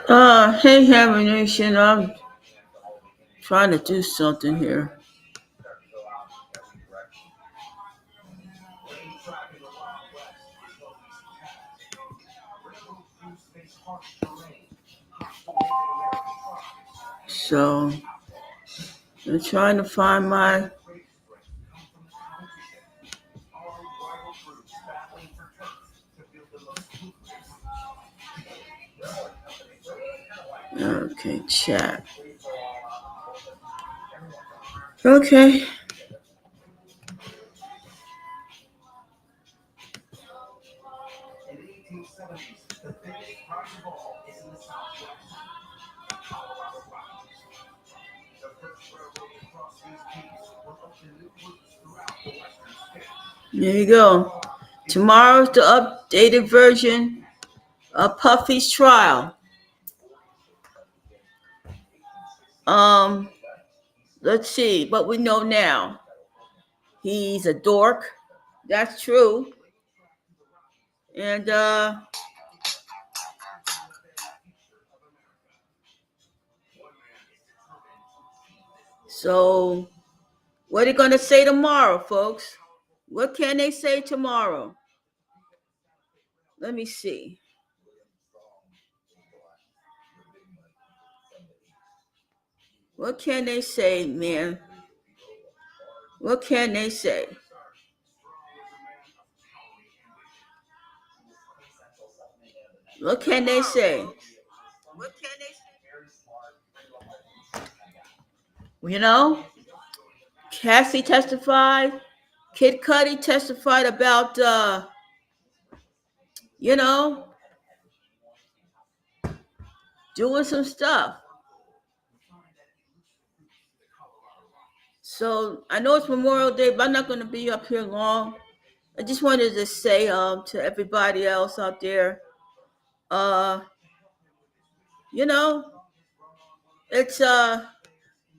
Hey, Hammer Nation. I'm trying to do something here. So, I'm trying to find my. Okay, chat. Okay. There you go. Tomorrow's the updated version of Puffy's trial. Um, let's see what we know now. He's a dork. That's true. And so what are they gonna say tomorrow, folks? What can they say tomorrow? Let me see. What can they say, man? What can they say? What can they say? You know, Cassie testified. Kid Cudi testified about, you know, doing some stuff. So I know it's Memorial Day, but I'm not going to be up here long. I just wanted to say to everybody else out there, uh, you know, it's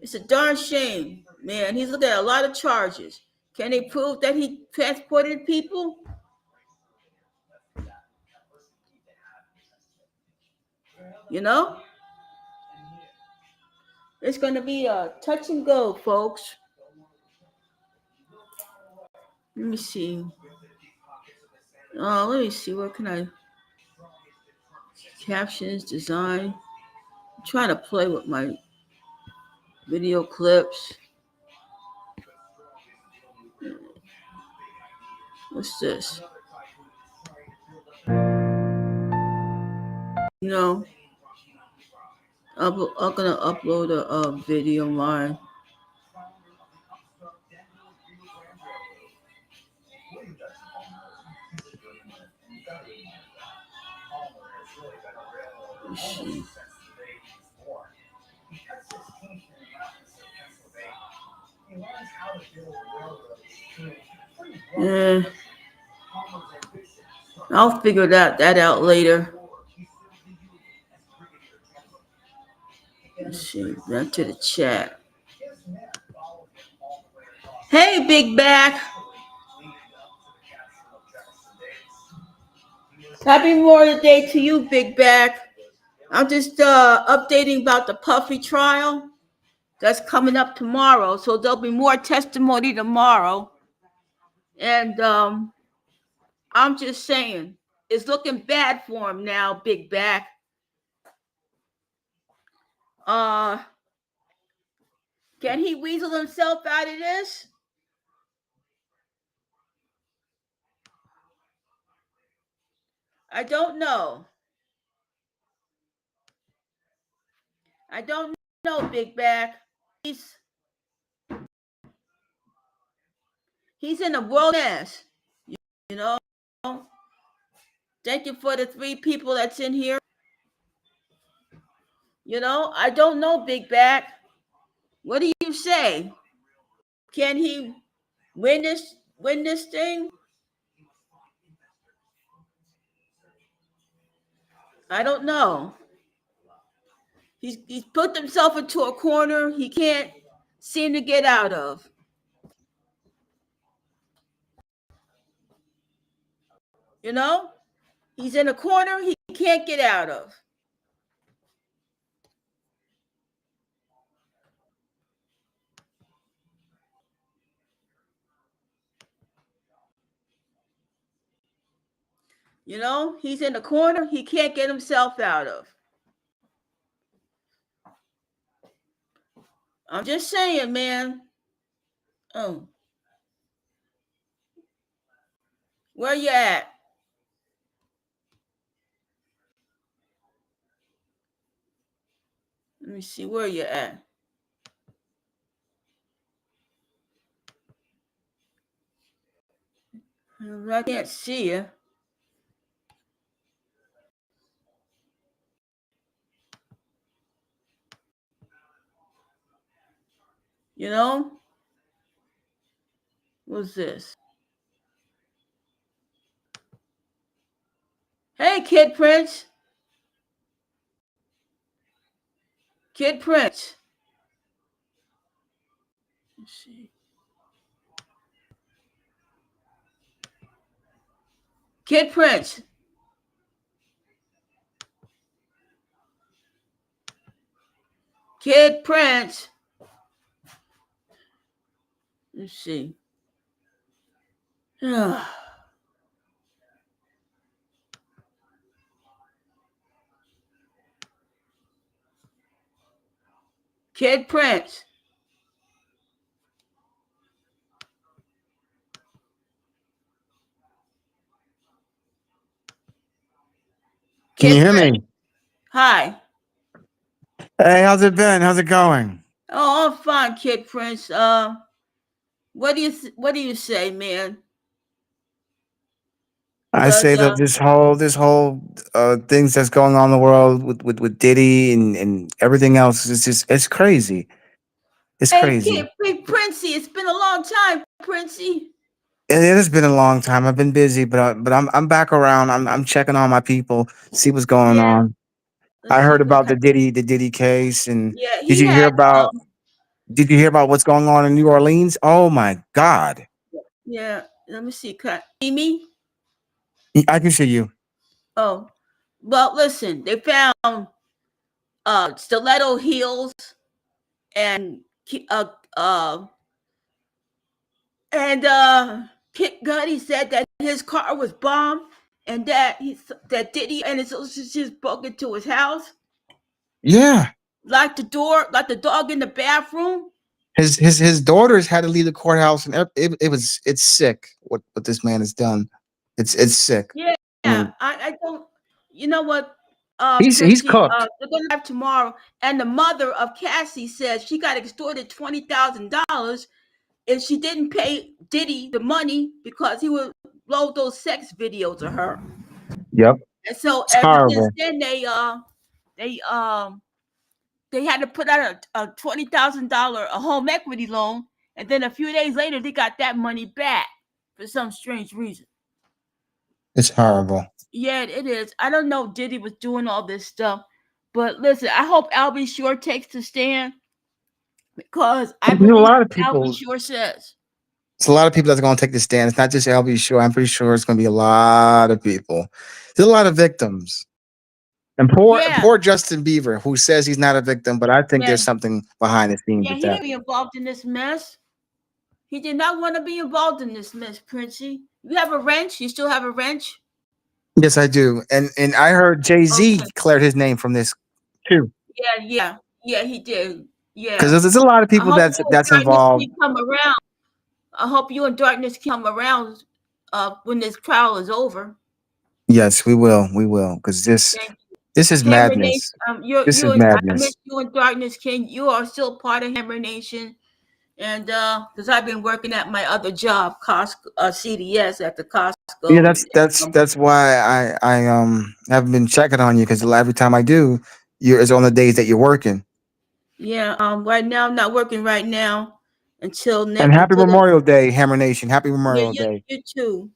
it's a darn shame, man. He's looking at a lot of charges. Can they prove that he transported people? You know, it's going to be a touch and go, folks. Let me see. Let me see. What can I? Captions, design. I'm trying to play with my video clips. What's this? You know, I'm gonna upload a video of mine. Let's see. Yeah, I'll figure that out later. Let's see. Back to the chat. Hey, Big Back. Happy Memorial Day to you, Big Back. I'm just updating about the Puffy trial that's coming up tomorrow. So there'll be more testimony tomorrow. And I'm just saying, it's looking bad for him now, Big Back. Uh, can he weasel himself out of this? I don't know. I don't know, Big Back. He's in a world mess. You know. Thank you for the 3 people that's in here. You know, I don't know, Big Back. What do you say? Can he win this thing? I don't know. He's put himself into a corner he can't seem to get out of. You know? He's in a corner he can't get out of. He's in the corner he can't get himself out of. I'm just saying, man. Oh, where you at? Let me see where you at. I can't see you. You know? What's this? Hey, Kid Prince. Kid Prince. Let's see. Kid Prince. Kid Prince. Let's see. Kid Prince. Can you Kid hear Prince. me? Hi. Hey, how's it been? How's it going? Oh, I'm fine, Kid Prince. What do you say, man? I Cause say that this whole things that's going on in the world with Diddy and everything else is just it's crazy. It's hey, crazy. Kid Princey, it's been a long time, Princey. It has been a long time. I've been busy, but I'm back around. I'm checking on my people, see what's going Yeah. on. Let's I see heard what about kind. the Diddy case, and Yeah, did he you hear had. about did you hear about what's going on in New Orleans? Oh my God. Yeah. Let me see. Can you see me? I can see you. Oh, well, listen. They found stiletto heels and uh uh and Kid Cudi said that his car was bombed and that Diddy and his associates broke into his house, Yeah. locked the door, like the dog in the bathroom. His daughters had to leave the courthouse, and it's sick what this man has done. It's sick. Yeah, I mean, I don't. You know what, he's Princey? cooked. They're gonna have tomorrow, and the mother of Cassie says she got extorted $20,000 if she didn't pay Diddy the money because he would load those sex videos of her. Yep, And so it's ever since horrible. then they they had to put out a $20,000 a home equity loan, and then a few days later they got that money back for some strange reason. It's So horrible. yeah, it is. I don't know if Diddy was doing all this stuff, but listen, I hope Albie Shore takes the stand because I There's a believe lot of Albie people. Shore says. It's a lot of people that's going to take the stand. It's not just LB Sure. I'm pretty sure it's going to be a lot of people. There's a lot of victims. And Yeah, poor Justin Bieber, who says he's not a victim, but I think yeah, there's something behind the scenes yeah. with He that. didn't be involved in this mess. He did not want to be involved in this mess, Princey. You have a wrench? You still have a wrench? Yes, I do. And I heard Jay Z Okay. cleared his name from this too, Yeah, he did. because Yeah. there's a lot of I people hope that's you and that's darkness involved. can come around. I hope you and darkness come around when this trial is over. Yes, we will. We will. Because Thank you. this is Hammer Nation. madness. You're This you is and I miss madness. you and darkness king. You are still part of Hammer Nation, and because I've been working at my other job, Costco, CDS at the Yeah, Costco, that's and that's that's why I haven't been checking on you, because every time I do, you're it's on the days that you're working. yeah, right now I'm not working right now And happy until the. Memorial Day, Hammer Nation. Happy Yeah, Memorial Day.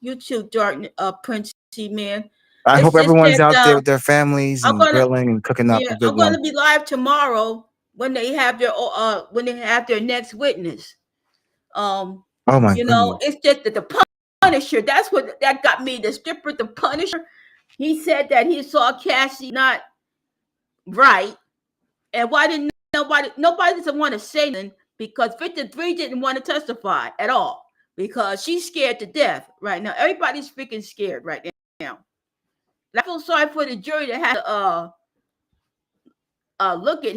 you too, dark Princey man. I It's hope just everyone's that out there with their families I'm and gonna grilling and cooking up yeah a I'm good gonna one. be live tomorrow when they have their next witness. Oh my It's goodness. just that the Punisher. That's what that got me. The stripper, the Punisher. He said that he saw Cassie not right, and why didn't nobody doesn't want to say nothing because 53 didn't want to testify at all because she's scared to death right now. Everybody's freaking scared right now. And I feel sorry for the jury that has to look at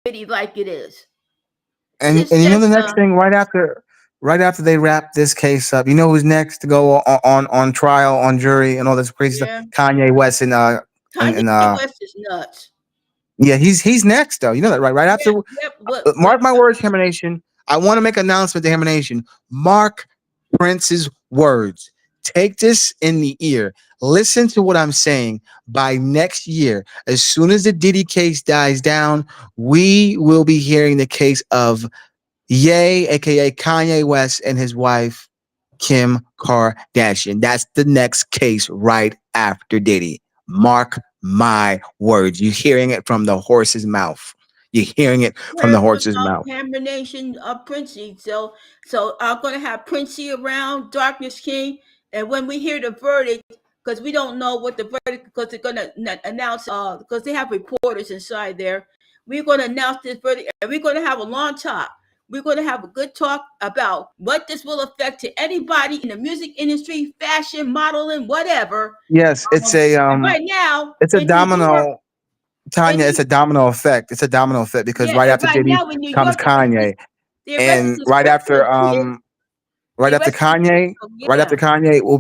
Diddy like it is. It's And just you know just the next thing right after they wrap this case up, you know who's next to go on trial on jury and all this crazy stuff? yeah. Kanye West Kanye and West is nuts. yeah, he's next though. You know that, right? Right after, Yep, yep. But mark my words, Hammer Nation. I want to make an announcement to Hammer Nation. Mark Prince's words. Take this in the ear. Listen to what I'm saying. By next year, as soon as the Diddy case dies down, we will be hearing the case of Ye, aka Kanye West, and his wife Kim Kardashian. That's the next case right after Diddy. Mark my words. You're hearing it from the horse's mouth. You're hearing it from the heard from horse's mouth. Hammer Nation Princey. So I'm gonna have Princey around, Darkness King, and when we hear the verdict, because we don't know what the verdict, because they're gonna announce because they have reporters inside there. We're gonna announce this verdict, and we're gonna have a long talk. We're gonna have a good talk about what this will affect to anybody in the music industry, fashion, modeling, whatever. Yes, And right now it's a in New York, domino, in Tanya. It's New, a domino effect. It's a domino effect because yeah, right and after right Diddy now in New comes York, Kanye, they arrested and this crypto kid. right They after arrested this Kanye, crypto, right after yeah. Kanye will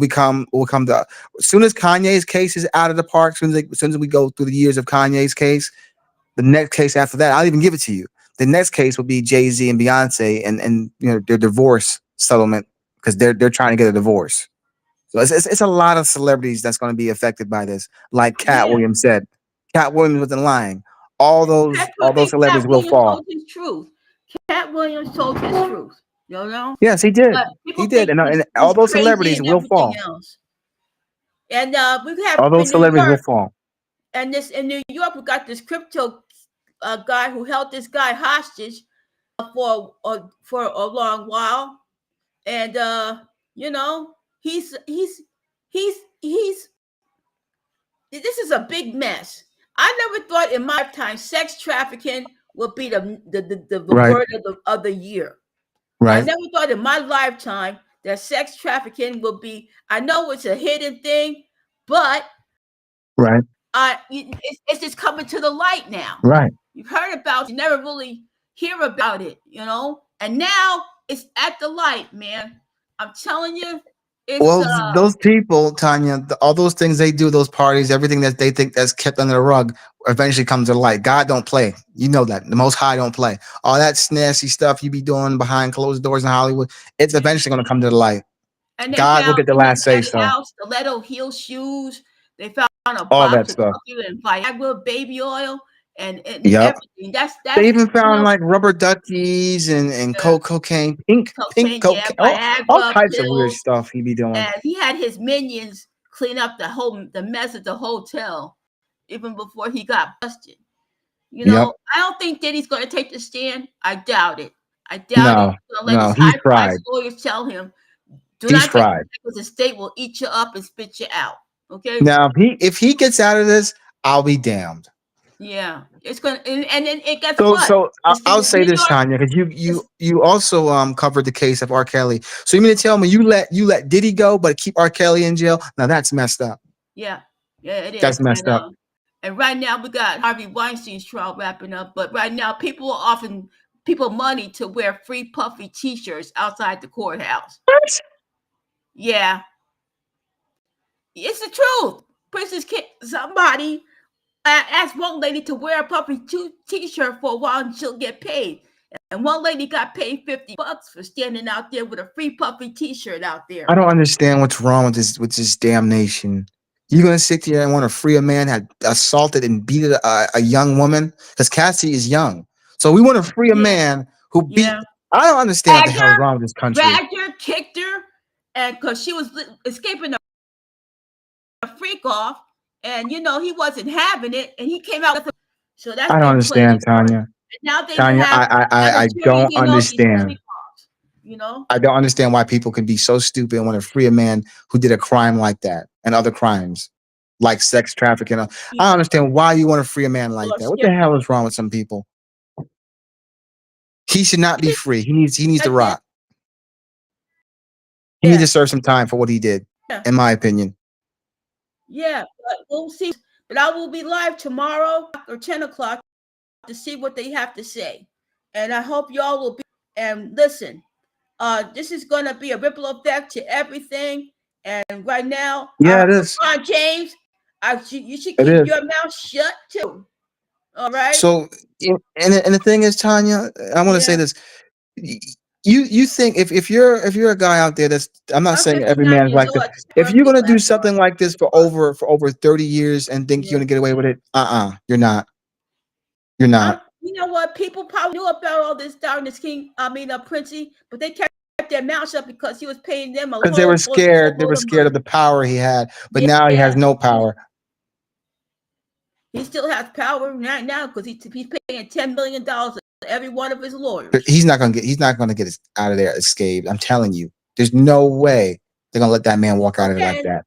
come the as soon as Kanye's case is out of the park, as soon as we go through the years of Kanye's case, the next case after that, I'll even give it to you. The next case will be Jay-Z and Beyonce and you know their divorce settlement because they're trying to get a divorce. So it's a lot of celebrities that's going to be affected by this. Like Cat Yeah. Williams said, Cat Williams wasn't lying. All those Cat celebrities will Williams told fall. his truth. Cat Williams told his truth. You know? Yes, he did. But He people did, think and all he's those crazy celebrities and will everything fall. else. And we have All in those New celebrities will York, fall. and this in New York, we got this crypto guy who held this guy hostage for a long while, and you know, he's this is a big mess. I never thought in my lifetime sex trafficking would be the Right, word of the year. I right, never thought in my lifetime that sex trafficking would be. I know it's a hidden thing, but right, it's just coming to the light now. right. You've heard about, you never really hear about it, and now it's at the light, man. I'm telling you, it's Well, those people, Tanya, all those things they do, those parties, everything that they think that's kept under the rug, eventually comes to light. God don't play. You know that. The Most High don't play. All that snazzy stuff you be doing behind closed doors in Hollywood, it's yeah. eventually going to come to the light. And they God will found get the in his last say daddy so. house stiletto heel shoes. They found a All that box of stuff. coffee and Viagra baby oil and Yep. everything. They That's even found like rubber duckies and uh, cocaine, pink cocaine, yeah, cocaine, all Viagra types of weird pills, stuff he be doing. and he had his minions clean up the mess at the hotel even before he got busted. Yep. I don't think Diddy's going to take the stand. I doubt it. I doubt it. No, He's going to let no, his he's high priced fried. lawyers tell him, do He's not take the fried. because the state will eat you up and spit you out. Okay? Now, if he gets out of this, I'll be damned. Yeah. It's going to, and then it guess So, what? I'll say New this, York Tanya, because is, you also covered the case of R. Kelly. So you mean to tell me you let Diddy go, but keep R. Kelly in jail? Now that's messed up. yeah. Yeah, it That's is. messed up. And right now we got Harvey Weinstein's trial wrapping up, but right now people are offering people money to wear free puffy t-shirts outside the courthouse. What? Yeah. It's the truth. Princess Kid, somebody asked one lady to wear a puffy t-shirt for a while and she'll get paid. And one lady got paid $50 for standing out there with a free puffy t-shirt out I there. don't understand what's wrong with this damn nation. You gonna sit here and want to free a man had assaulted and beat a young woman? Because Cassie is young, so we want to free a Yeah, man who yeah. beat. I don't understand what the Dragged hell is her, wrong with this country. dragged her, kicked her, and because she was escaping a freak off, and he wasn't having it, and he came out with a. So that's I don't been played in understand, court. Tanya. And now they Tanya, have now the I jury don't hearing all these understand. freak offs. You know. I don't understand why people can be so stupid and want to free a man who did a crime like that and other crimes like sex trafficking. I don't People understand why you want to free a man like are that. What the scared. hell is wrong with some people? He should not be free. He needs to That's it. rot. He needs to Yeah, serve some time for what he did, yeah. in my opinion. Yeah, but we'll see. But I will be live tomorrow or 10 o'clock to see what they have to say, and I hope y'all will be. And listen, this is going to be a ripple effect to everything. And right now, Yeah, it is. LeBron James, you should It keep is. your mouth shut too. All right? So, and the thing is, Tanya, I want to say Yeah. this. Y- You think if you're a guy out there that's, I'm not I'm saying every 59 man's years like this. old. It's If you're birthday gonna do last month. something like this for over 30 years and think you're Yeah. gonna get away with it, you're not. You're not. You know what? People probably knew about all this Darkness King, Princey, but they kept their mouth shut because he was paying them a Because they were whole scared. They were boatload of scared of money. the power he had, but now he has Yeah. no power. He still has power right now because he's paying $10 million to every one of his lawyers. He's not gonna get out of there escaped. I'm telling you, there's no way they're gonna let that man walk out of there like Okay. that.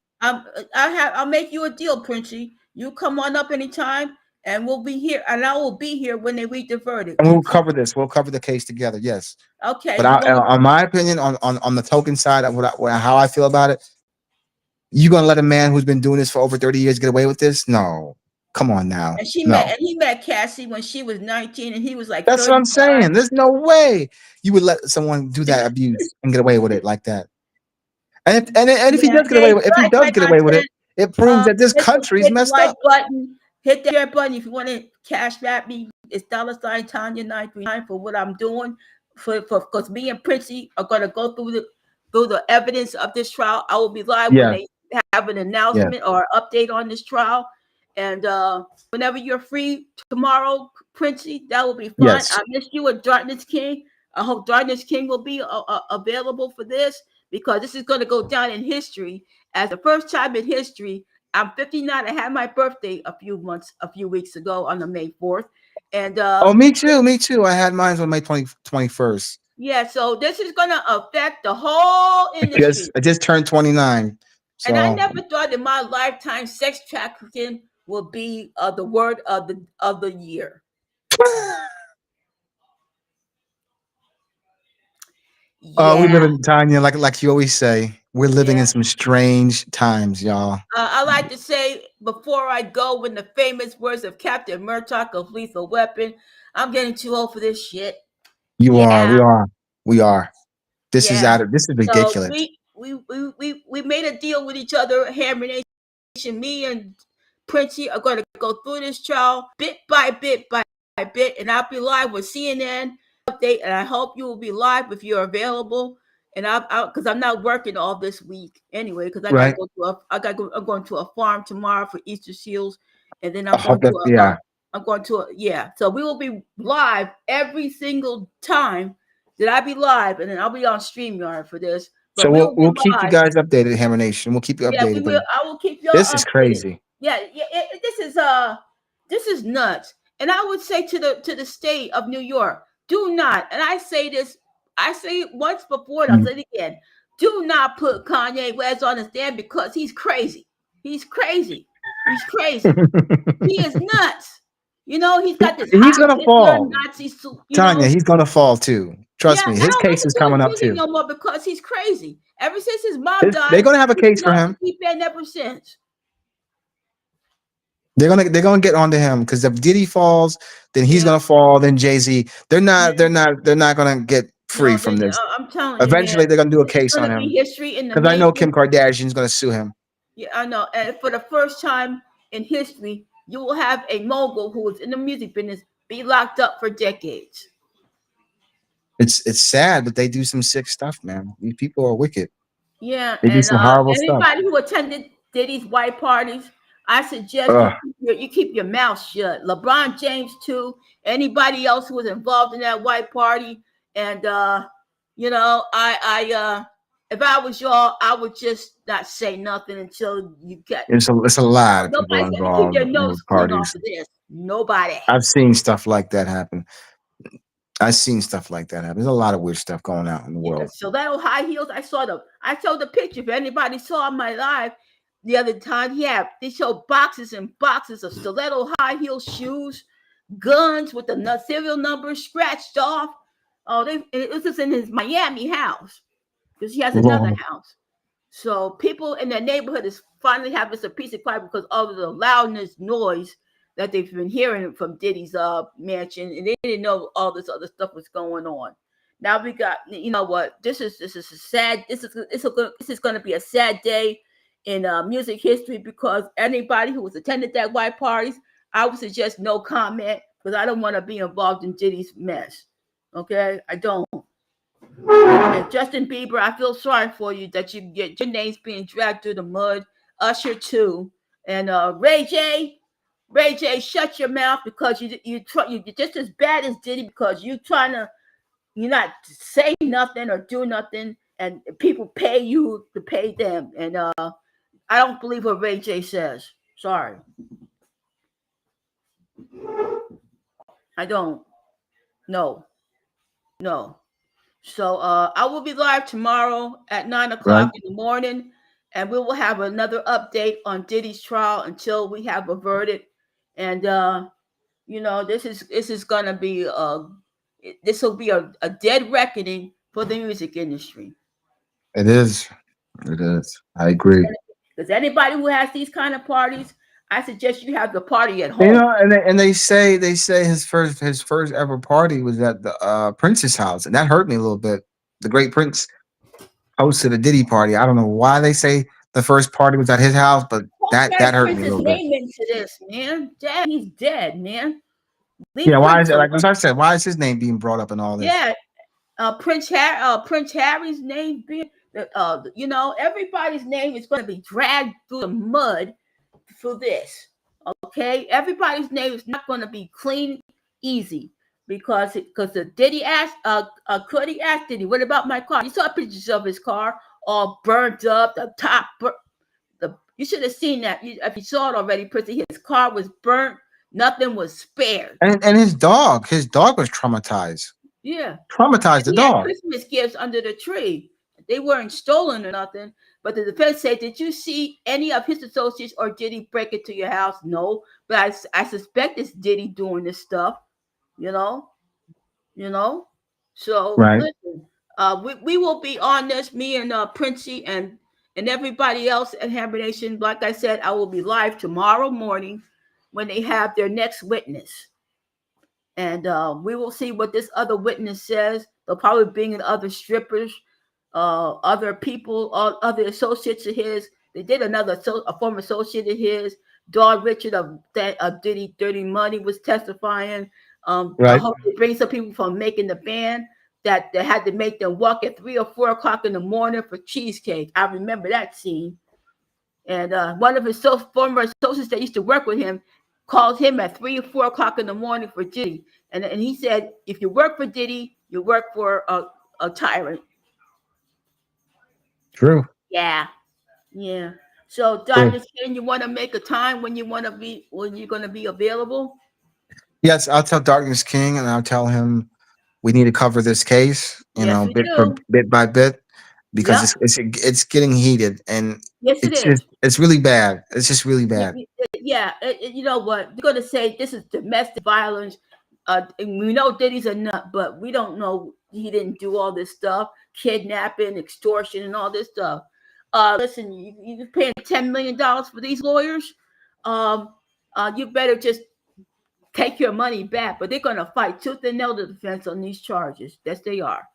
I'll make you a deal, Princey. You come on up anytime and we'll be here and I will be here when they read the verdict. And we'll cover this. We'll cover the case together. Yes. Okay, But you want on my opinion, on the token side of how I feel about it, you gonna let a man who's been doing this for over 30 years get away with this? No. Come on now. No. he met Cassie when she was 19 and he was like That's what I'm 35. saying. There's no way you would let someone do that abuse and get away with it like that. And if he Yeah, does get away with, if he does like get I away with said, it, it proves that this country is hit the messed like up. button, hit the share button if you want to cash at me. It's $ Tanya 939 for what I'm doing. For because me and Princey are gonna go through the evidence of this trial. I will be live when Yeah, they have an yeah, announcement or update on this trial. And whenever you're free tomorrow, Princey, that will be fine. yes. I miss you at Darkness King. I hope Darkness King will be available for this because this is going to go down in history as the first time in history. I'm 59. I had my birthday a few weeks ago on the May 4th. And Oh, me too. Me too. I had mine on May 21st. yeah, so this is going to affect the whole Because industry. I just turned 29. And I So never thought in my lifetime sex trafficking will be the word of the year. we live Yeah, in Tanya, like you always say, we're living yeah. in some strange times, y'all. I like to say before I go, when the famous words of Captain Murdoch of Lethal Weapon, I'm getting too old for this shit. You are, Yeah, we are. yeah. This is So ridiculous. we made a deal with each other, Hammer Nation. Me and Princey are going to go through this trial bit by bit, and I'll be live with CNN update. And I hope you will be live if you're available. And because I'm not working all this week anyway, because I got to Right? go to I'm going to a farm tomorrow for Easter seals, and then I I'm going hope to that, yeah. I'm going to yeah. So we will be live every single time that I be live, and then I'll be on StreamYard for this. So But we we'll will be we'll keep you live. guys updated, Hammer Nation. We'll keep you Yeah, we updated. But will. I will keep y'all this is updated. crazy. Yeah, yeah. This is nuts. And I would say to the state of New York, do not. And I say this. I say it once before, and I'll Mm. say it again. Do not put Kanye West on the stand because he's crazy. He's crazy. He's crazy. He is nuts. You know, he's got this He's hot gonna Hitler fall, Nazi suit. You Tanya. know, He's gonna fall too. yeah, Trust me. I His don't case listen is to his coming up music too. no more because he's crazy. Ever since his mom They're died, gonna have a he's case been for off the him. deep end ever since. They're gonna get onto him because if Diddy falls, then he's Yeah, gonna fall. Then Jay-Z. They're not. yeah. They're not gonna get free No, from this. I'm telling you, man, Eventually, they're gonna do a this is case going on to be him history in the because I know making. Kim Kardashian's gonna sue him. Yeah, I know. And for the first time in history, you will have a mogul who is in the music business be locked up for decades. It's sad, but they do some sick stuff, man. These people are wicked. Yeah, They do and some horrible stuff. anybody who attended Diddy's white parties, I suggest Ugh. you keep your mouth shut. LeBron James too. Anybody else who was involved in that white party, and if I was y'all, I would just not say nothing until you get. It's a lot of people Nobody's gonna keep involved their in nose those clean off parties. of this. Nobody. I've seen stuff like that happen. I've seen stuff like that happen. There's a lot of weird stuff going out in the Yeah, world. stiletto high heels. I saw the picture. If anybody saw my live the other time, yeah, they showed boxes and boxes of stiletto high heel shoes, guns with the serial numbers scratched off. Oh, it was just in his Miami house because he has another Lord, house. So people in the neighborhood is finally having some peace and quiet because of the loudness, noise that they've been hearing from Diddy's mansion, and they didn't know all this other stuff was going on. Now we got, you know what? This is a sad. This is going to be a sad day in music history because anybody who was attended that white parties, I would suggest no comment because I don't want to be involved in Diddy's mess. Okay, I don't. And Justin Bieber, I feel sorry for you that you get your name's being dragged through the mud. Usher too, and Ray J, shut your mouth because you're just as bad as Diddy because you not say nothing or do nothing, and people pay you to pay them, and I don't believe what Ray J says. Sorry, I don't. No, no. So I will be live tomorrow at 9 o'clock Right. in the morning, and we will have another update on Diddy's trial until we have a verdict. And this is gonna be this will be a dead reckoning for the music industry. It is. It is. I agree. Because anybody who has these kind of parties, I suggest you have the party at You home. know, and they say his first ever party was at the Prince's house, and that hurt me a little bit. The great Prince hosted a Diddy party. I don't know why they say the first party was at his house, but Don't that drag hurt me a Prince's little bit. name into this, man. Dad, he's dead, man. Yeah, Leave why is Prince it like as alone. I said? Why is his name being brought up in all this? Yeah, Prince Harry's name being, everybody's name is going to be dragged through the mud for this. Okay, everybody's name is not going to be clean, easy because the Diddy asked, Cuddy asked Diddy, what about my car? You saw pictures of his car all burnt up, the top, you should have seen that. If you saw it already, Prissy, his car was burnt. Nothing was spared. And his dog was traumatized. Yeah. Traumatized And the he had dog. Christmas gifts under the tree. They weren't stolen or nothing. But the defense said, did you see any of his associates or did he break into your house? No. But I suspect it's Diddy doing this stuff, you know? You know? So Right. listen, we will be on this, me and Princey and everybody else at Hammer Nation. Like I said, I will be live tomorrow morning when they have their next witness, and we will see what this other witness says. They'll probably bring in other strippers, other people, other associates of his. They did a former associate of his, Dawn Richard of Diddy Dirty Money, was testifying. I Right. hope they bring some people from making the band that they had to make them walk at 3 or 4 o'clock in the morning for cheesecake. I remember that scene. And one of his former associates that used to work with him called him at 3 or 4 o'clock in the morning for Diddy. And he said, if you work for Diddy, you work for a tyrant. True. Yeah, yeah. So, True. Dr. Chen, you want to make a time when when you're going to be available? Yes, I'll tell Darkness King, and I'll tell him we need to cover this case, Yes, we do. bit by bit, because Yep. it's getting heated, and Yes, it is. it's really bad. It's just really bad. Yeah, you know what? They're going to say this is domestic violence. And we know Diddy's a nut, but we don't know he didn't do all this stuff, kidnapping, extortion, and all this stuff. Listen, you're paying $10 million for these lawyers. Um, you better just take your money back. But they're going to fight tooth and nail the defense on these charges. Yes, they are.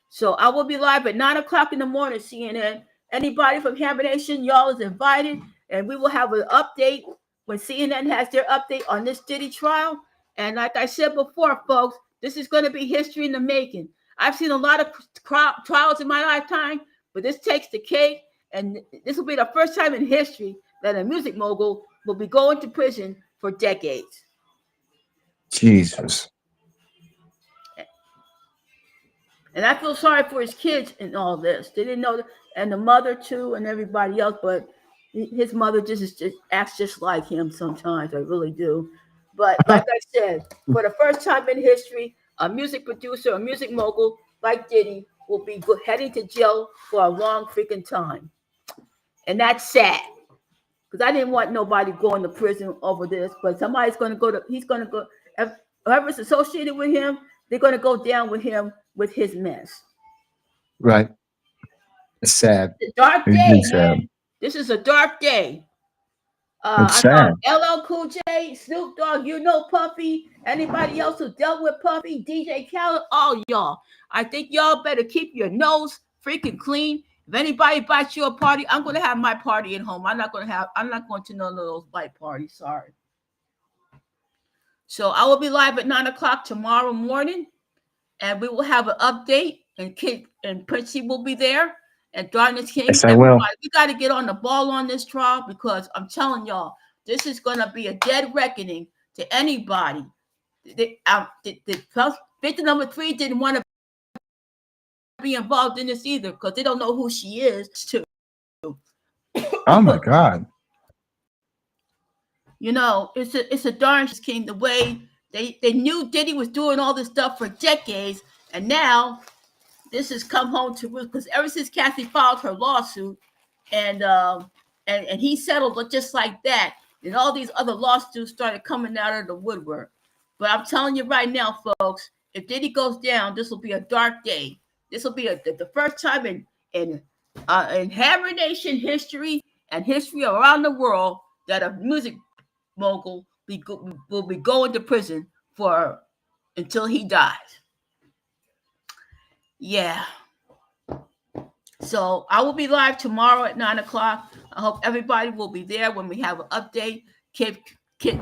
So I will be live at 9 o'clock in the morning, CNN. Anybody from Hammer Nation, y'all is invited, and we will have an update when CNN has their update on this Diddy trial. And like I said before, folks, this is going to be history in the making. I've seen a lot of trials in my lifetime, but this takes the cake, and this will be the first time in history that a music mogul will be going to prison for decades. Jesus. And I feel sorry for his kids in all this. They didn't know, and the mother too, and everybody else. But his mother just acts just like him sometimes. I really do. But like I said, for the first time in history, a music producer, a music mogul like Diddy will be heading to jail for a long freaking time, and that's sad. Because I didn't want nobody going to prison over this. But somebody's going to go to. He's going to go. Whoever's associated with him, they're going to go down with him with his mess. Right. It's sad. It's a dark It's day, really sad. man. This is a dark day. It's I saw sad. LL Cool J, Snoop Dogg, Puffy, anybody else who dealt with Puffy, DJ Khaled, all y'all. I think y'all better keep your nose freaking clean. If anybody bites you a party, I'm gonna have my party at home. I'm not going to none of those bite parties. Sorry. So I will be live at 9 o'clock tomorrow morning, and we will have an update. And Kid and Princey will be there, and Darkness King. Yes, I will. Everybody, we got to get on the ball on this trial because I'm telling y'all, this is gonna be a dead reckoning to anybody. The victim number 3 didn't want to be involved in this either because they don't know who she is. Too. Oh my God. You know, it's a darn king. The way they knew Diddy was doing all this stuff for decades, and now this has come home to roost because ever since Kathy filed her lawsuit, and and he settled just like that, and all these other lawsuits started coming out of the woodwork. But I'm telling you right now, folks, if Diddy goes down, this will be a dark day. This will be the first time in Hammer Nation history and history around the world that a music mogul will be going to prison for until he dies. Yeah. So I will be live tomorrow at 9 o'clock. I hope everybody will be there when we have an update. Kid, Kid,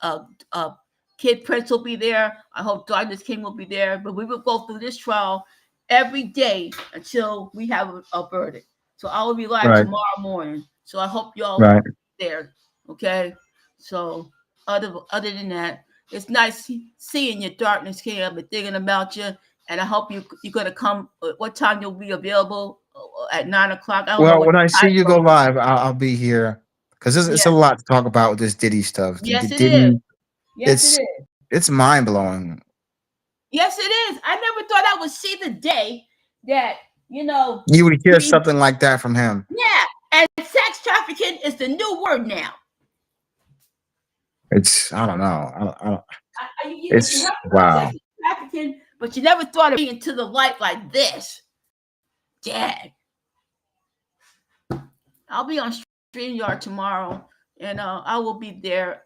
uh, uh, Kid Prince will be there. I hope Darkness King will be there. But we will go through this trial every day until we have a verdict. So I will be live Right. tomorrow morning. So I hope y'all Right. there. Okay. So other than that, it's nice seeing you, Darkness King. I've been thinking about you, and I hope you're gonna come. What time you'll be available at 9 o'clock? I don't know Well, what when I see time. you go live, I'll be here because it's a Yeah. lot to talk about with this Diddy stuff. The Yes, it is. Diddy, Yes, it it's is. it's mind blowing. Yes, it is. I never thought I would see the day that You would hear we. something like that from him. Yeah, and sex trafficking is the new word now. It's I don't know. I don't, You it's heard about wow. sex trafficking, but you never thought of being to the light like this. Dad, I'll be on StreamYard tomorrow, and I will be there.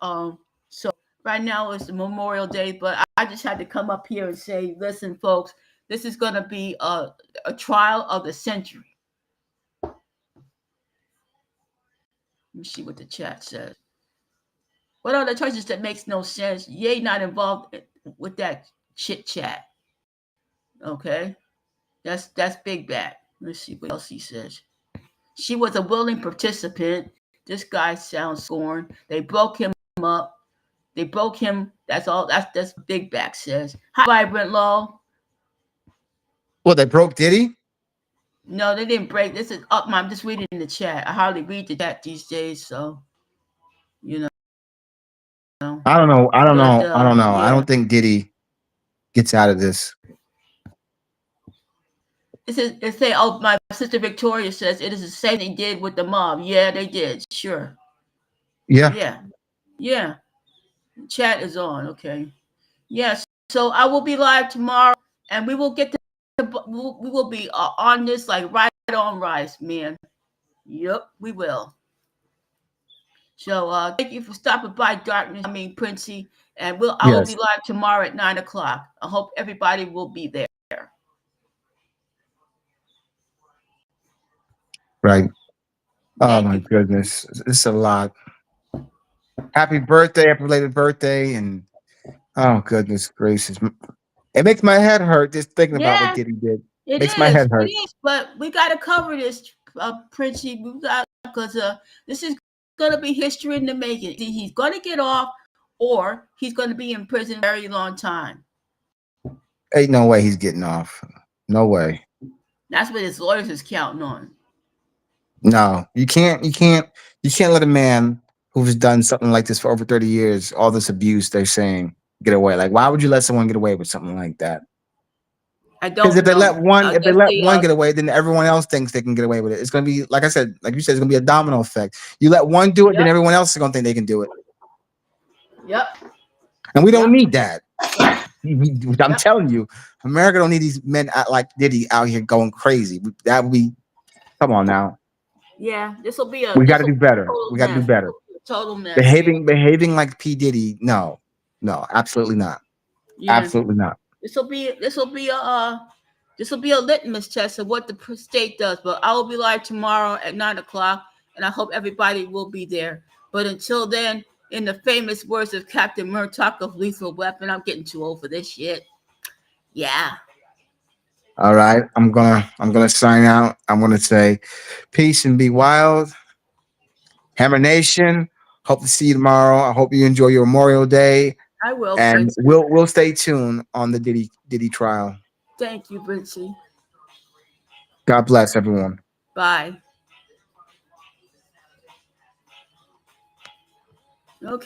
So right now it's Memorial Day, but I just had to come up here and say, listen, folks, this is going to be a trial of the century. Let me see what the chat says. What are the choices that makes no sense? Ye not involved with that chit chat. Okay, that's Big Bad. Let's see what else he says. She was a willing participant. This guy sounds scorned. They broke him up. They broke him. That's all. That's Big Back says. Hi, Vibrant Law. Well, they broke Diddy. No, they didn't break. This is up. I'm just reading the chat. I hardly read the chat these days, so you know. I don't know. I don't But know. I don't know. I yeah, don't think Diddy gets out of this. it say. Oh, my sister Victoria says it is the same they did with the mob. Yeah, they did. Sure. Yeah. Yeah, yeah. Chat is on. Okay. Yes. So I will be live tomorrow, and we will get to. We will be on this like right on rice, man. Yep, we will. So thank you for stopping by, Darkness. I mean, Princey, and I will be Yes. live tomorrow at 9 o'clock. I hope everybody will be there. Right. Oh Thank my you. goodness, it's a lot. Happy birthday, happy belated birthday, and oh goodness gracious, it makes my head hurt just thinking about what Yeah, Diddy did. it Makes my is. head It hurt. is. But we got to cover this, Princey. We got because this is going to be history in the making. He's going to get off, or he's going to be in prison a very long time. Ain't no way he's getting off. No way. That's what his lawyers is counting on. No, you can't. You can't. You can't let a man who's done something like this for over 30 years, all this abuse they're saying, get away. Like, why would you let someone get away with something like that? I Because don't know. I if they guess let they one get away, then everyone else thinks they can get away with it. It's gonna be like I said, like you said, it's gonna be a domino effect. You let one do it, then Yep. everyone else is gonna think they can do it, Yep. and we don't Yep. need that. I'm Yep. telling you, America don't need these men like Diddy out here going crazy. That would be Come on now. Yeah, We got this to will do be a better. total We got to do mess. This better. will be a total mess. Yeah, Behaving like P Diddy. No, no, absolutely not. yeah. Absolutely not. This will be a litmus test of what the state does. But I will be live tomorrow at 9 o'clock, and I hope everybody will be there. But until then, in the famous words of Captain Murtaugh of Lethal Weapon, I'm getting too old for this shit. Yeah, All right. I'm gonna sign out. I'm gonna say peace and be wild. Hammer Nation. Hope to see you tomorrow. I hope you enjoy your Memorial Day. I will, And Princey. we'll stay tuned on the Diddy trial. Thank you, Princey. God bless everyone. Bye. Okay.